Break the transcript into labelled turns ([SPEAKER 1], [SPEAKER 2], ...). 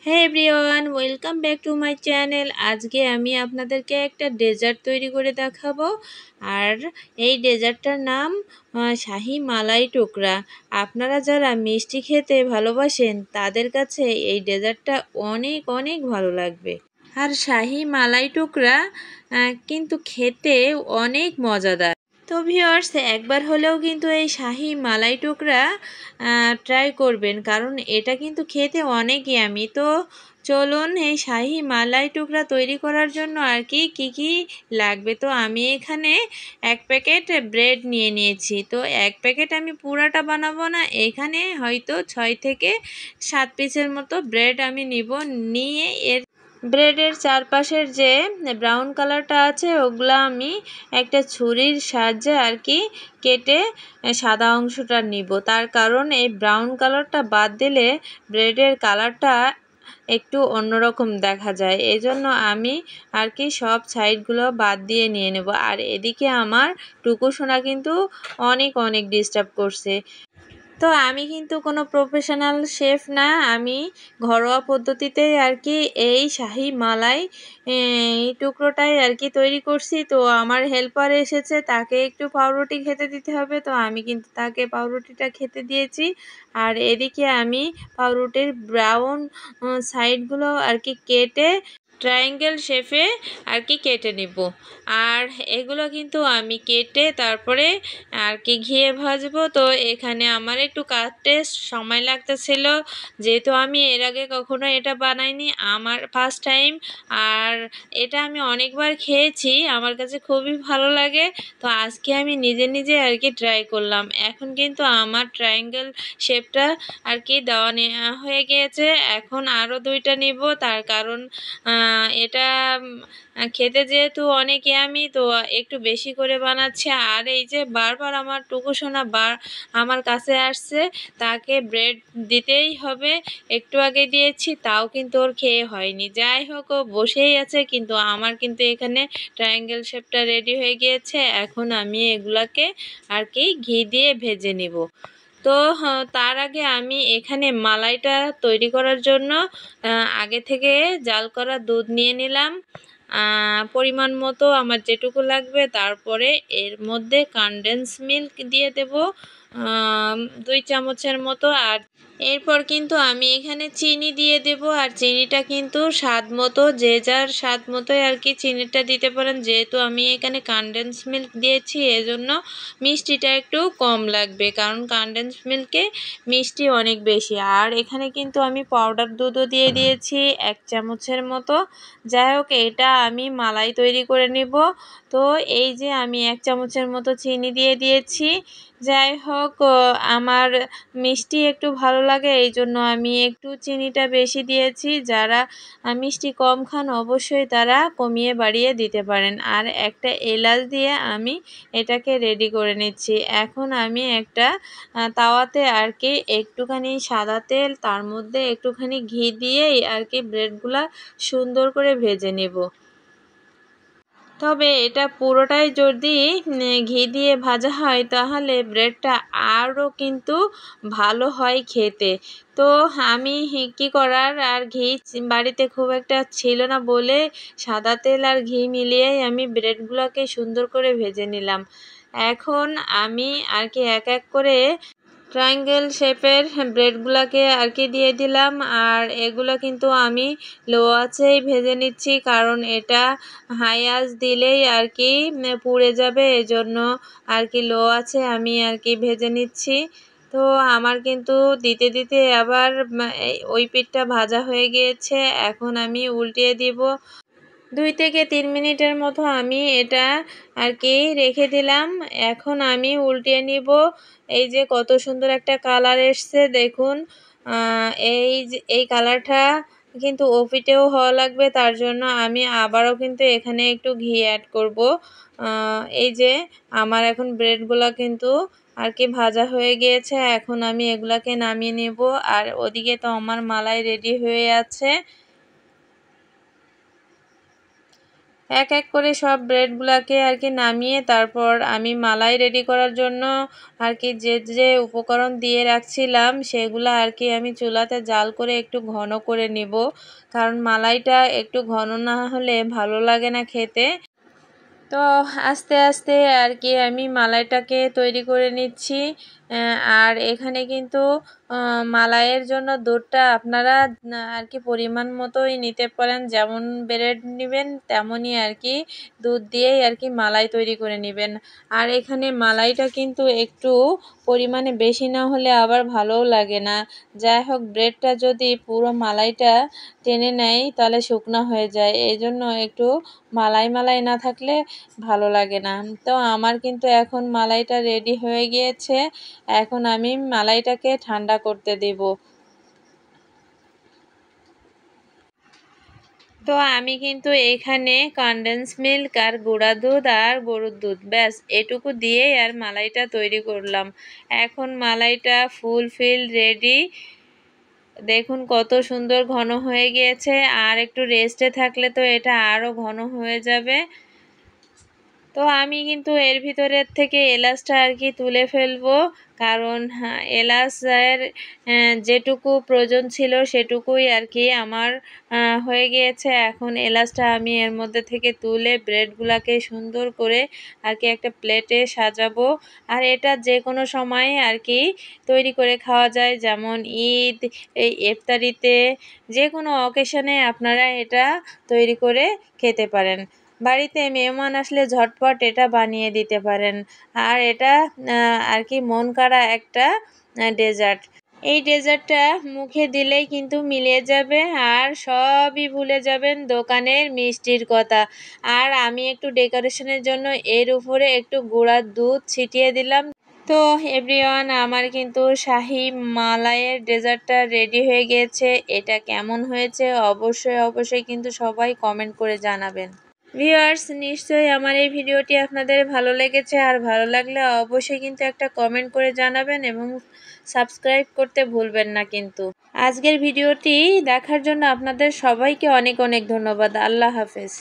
[SPEAKER 1] হ্যাঁ everyone, welcome back to my channel. আজকে আমি আপনাদেরকে একটা ডেজার্ট তৈরি করে দেখাবো। আর এই ডেজার্টটার নাম শাহি মালাই টুকরা। আপনারা যারা মিষ্টি খেতে ভালোবাসেন তাদের কাছে এই ডেজার্টটা অনেক অনেক ভালো লাগবে। আর শাহি মালাই টুকরা কিন্তু খেতে অনেক মজাদার। তো ভিউয়ার্স, একবার হলেও কিন্তু এই শাহি মালাই টুকরা ট্রাই করবেন, কারণ এটা কিন্তু খেতে অনেক ইয়ামি। তো চলুন এই শাহি মালাই টুকরা তৈরি করার জন্য আর কি কী লাগবে। তো আমি এখানে 1 প্যাকেট ব্রেড নিয়ে নিয়েছি। তো 1 প্যাকেট আমি পুরাটা বানাবো না, এখানে হয়তো 6 থেকে 7 পিসের মতো ব্রেড আমি নিয়ে এর ব্রেডের চারপাশের যে ব্রাউন কালারটা আছে ওগুলা আমি একটা ছুরির সাহায্যে আর কি কেটে সাদা অংশটা নিব। তার কারণ এই ব্রাউন কালারটা বাদ দিলে ব্রেডের কালারটা একটু অন্যরকম দেখা যায়, এজন্য আমি আর কি সব সাইডগুলো বাদ দিয়ে নিয়ে নেব। আর এদিকে আমার টুকু সোনা কিন্তু অনেক অনেক ডিস্টার্ব করছে। তো আমি কিন্তু কোনো প্রফেশনাল শেফ না, আমি ঘরোয়া পদ্ধতিতেই আর কি এই শাহি মালাই টুকরোটাই আর কি তৈরি করছি। তো আমার হেল্পার এসেছে, তাকে একটু পাউরুটি খেতে দিতে হবে, তো আমি কিন্তু তাকে পাউরুটিটা খেতে দিয়েছি। আর এদিকে আমি পাউরুটির ব্রাউন সাইডগুলো আর কি কেটে ট্রায়াঙ্গেল শেপে আর কি কেটে নিব। আর এগুলো কিন্তু আমি কেটে তারপরে আর কি ঘিয়ে ভাজবো। তো এখানে আমার একটু কাটতে সময় লাগতেছিল, যেহেতু আমি এর আগে কখনো এটা বানাইনি, আমার ফার্স্ট টাইম। আর এটা আমি অনেকবার খেয়েছি, আমার কাছে খুবই ভালো লাগে। তো আজকে আমি নিজে নিজে আর কি ট্রাই করলাম। এখন কিন্তু আমার ট্রায়াঙ্গেল শেপটা আর কি দেওয়া হয়ে গিয়েছে। এখন আরও 2টা নিব, তার কারণ এটা খেতে যেহেতু অনেক ইয়ামি, তো একটু বেশি করে বানাচ্ছে। আর এই যে বারবার আমার টুকু সোনা আমার কাছে আসছে, তাকে ব্রেড দিতেই হবে। একটু আগে দিয়েছি, তাও কিন্তু ওর খেয়ে হয়নি। যাই হোক, ও বসেই আছে, কিন্তু আমার কিন্তু এখানে ট্রায়াঙ্গেল শেপটা রেডি হয়ে গিয়েছে। এখন আমি এগুলাকে আর কি ঘি দিয়ে ভেজে নিব। তো তার আগে আমি এখানে মালাইটা তৈরি করার জন্য আগে থেকে জাল করা দুধ নিয়ে নিলাম পরিমাণ মতো, আমার যেটুকু লাগবে। তারপরে এর মধ্যে কনডেন্স মিল্ক দিয়ে দেব 2 চামচের মতো। আর এরপর কিন্তু আমি এখানে চিনি দিয়ে দেব। আর চিনিটা কিন্তু স্বাদ মতো, যে যার স্বাদ মতোই আর কি চিনিটা দিতে পারেন। যেহেতু আমি এখানে কনডেন্স মিল্ক দিয়েছি, এজন্য মিষ্টিটা একটু কম লাগবে, কারণ কনডেন্স মিল্কে মিষ্টি অনেক বেশি। আর এখানে কিন্তু আমি পাউডার দুধও দিয়ে দিয়েছি 1 চামচের মতো। যাই হোক, এটা আমি মালাই তৈরি করে নেব। তো এই যে আমি 1 চামচের মতো চিনি দিয়ে দিয়েছি। যাই হোক, আমার মিষ্টি একটু ভালো লাগে, এই জন্য আমি একটু চিনিটা বেশি দিয়েছি। যারা মিষ্টি কম খান অবশ্যই তারা কমিয়ে বাড়িয়ে দিতে পারেন। আর একটা এলাচ দিয়ে আমি এটাকে রেডি করে নিচ্ছি। এখন আমি একটা তাওয়াতে আর কি একটুখানি সাদা তেল, তার মধ্যে একটুখানি ঘি দিয়ে আর কি ব্রেডগুলা সুন্দর করে ভেজে নেব। তবে এটা পুরোটাই যদি ঘি দিয়ে ভাজা হয় তাহলে ব্রেডটা আরও কিন্তু ভালো হয় খেতে। তো আমি কি করার, আর ঘি বাড়িতে খুব একটা ছিল না বলে সাদা তেল আর ঘি মিলিয়েই আমি ব্রেডগুলোকে সুন্দর করে ভেজে নিলাম। এখন আমি আর কি এক এক করে ট্রায়াঙ্গেল শেপের ব্রেডগুলোকে আর কি দিয়ে দিলাম। আর এগুলো কিন্তু আমি লো আঁচেই ভেজে নিচ্ছি, কারণ এটা হাই আঁচ দিলেই আর কি পুড়ে যাবে, এজন্য আর কি লো আঁচে আমি আর কি ভেজে নিচ্ছি। তো আমার কিন্তু দিতে দিতে আবার ওই পিঠটা ভাজা হয়ে গিয়েছে। এখন আমি উল্টিয়ে দিব। 2 থেকে 3 মিনিটের মতো আমি এটা আর কি রেখে দিলাম। এখন আমি উল্টিয়ে নিব। এই যে কত সুন্দর একটা কালার এসছে দেখুন। এই কালারটা কিন্তু ওপিটেও হওয়া লাগবে, তার জন্য আমি আবারও কিন্তু এখানে একটু ঘি অ্যাড করব। এই যে আমার এখন ব্রেডগুলো কিন্তু আর কি ভাজা হয়ে গিয়েছে। এখন আমি এগুলাকে নামিয়ে নেব। আর ওদিকে তো আমার মালাই রেডি হয়ে আছে। এক এক করে সব ব্রেডগুলোকে আর কি নামিয়ে তারপর আমি মালাই রেডি করার জন্য আর কি যে উপকরণ দিয়ে রাখছিলাম সেগুলো আর কি আমি চুলাতে জাল করে একটু ঘন করে নিব, কারণ মালাইটা একটু ঘন না হলে ভালো লাগে না খেতে। তো আস্তে আস্তে আর কি আমি মালাইটাকে তৈরি করে নিচ্ছি। আর এখানে কিন্তু মালাইয়ের জন্য দুধটা আপনারা আর কি পরিমাণ মতোই নিতে পারেন, যেমন ব্রেড নেবেন তেমনই আর কি দুধ দিয়েই আর কি মালাই তৈরি করে নেবেন। আর এখানে মালাইটা কিন্তু একটু পরিমাণে বেশি না হলে আবার ভালোও লাগে না। যাই হোক, ব্রেডটা যদি পুরো মালাইটা টেনে নেয় তাহলে শুকনো হয়ে যায়, এই জন্য একটু মালাই মালাই না থাকলে ভালো লাগে না। তো আমার কিন্তু এখন মালাইটা রেডি হয়ে গিয়েছে, এখন আমি মালাইটাকে ঠান্ডা করতে দেব। তো আমি কিন্তু এখানে কনডেন্স মিল্ক আর গুঁড়া দুধ আর গরুর দুধ ব্যাস এটুকু দিয়েই আর মালাইটা তৈরি করলাম। এখন মালাইটা ফুলফিল রেডি, দেখুন কত সুন্দর ঘন হয়ে গিয়েছে। আর একটু রেস্টে থাকলে তো এটা আরও ঘন হয়ে যাবে। তো আমি কিন্তু এর ভিতরের থেকে এলাচটা আর কি তুলে ফেলবো, কারণ এলাচের যেটুকু প্রয়োজন ছিল সেটুকুই আর কি আমার হয়ে গিয়েছে। এখন এলাচটা আমি এর মধ্যে থেকে তুলে ব্রেডগুলোকে সুন্দর করে আর কি একটা প্লেটে সাজাবো। আর এটা যে কোনো সময় আর কি তৈরি করে খাওয়া যায়, যেমন ঈদ, এই ইফতারিতে, যে কোনো অকেশনে আপনারা এটা তৈরি করে খেতে পারেন। বাড়িতে মেহমান আসলে ঝটপট এটা বানিয়ে দিতে পারেন। আর এটা আর কি মন কাড়া একটা ডেজার্ট। এই ডেজার্টটা মুখে দিলেই কিন্তু মিলিয়ে যাবে আর সবই ভুলে যাবেন দোকানের মিষ্টির কথা। আর আমি একটু ডেকোরেশনের জন্য এর উপরে একটু গুঁড়ার দুধ ছিটিয়ে দিলাম। তো এভরিওয়ান, আমার কিন্তু শাহি মালাইয়ের ডেজার্টটা রেডি হয়ে গিয়েছে। এটা কেমন হয়েছে অবশ্যই কিন্তু সবাই কমেন্ট করে জানাবেন। ভিউয়ার্স, নিশ্চয়ই আমার এই ভিডিওটি আপনাদের ভালো লেগেছে, আর ভালো লাগলে অবশ্যই কিন্তু একটা কমেন্ট করে জানাবেন এবং সাবস্ক্রাইব করতে ভুলবেন না কিন্তু। আজকের ভিডিওটি দেখার জন্য আপনাদের সবাইকে অনেক অনেক ধন্যবাদ। আল্লাহ হাফেজ।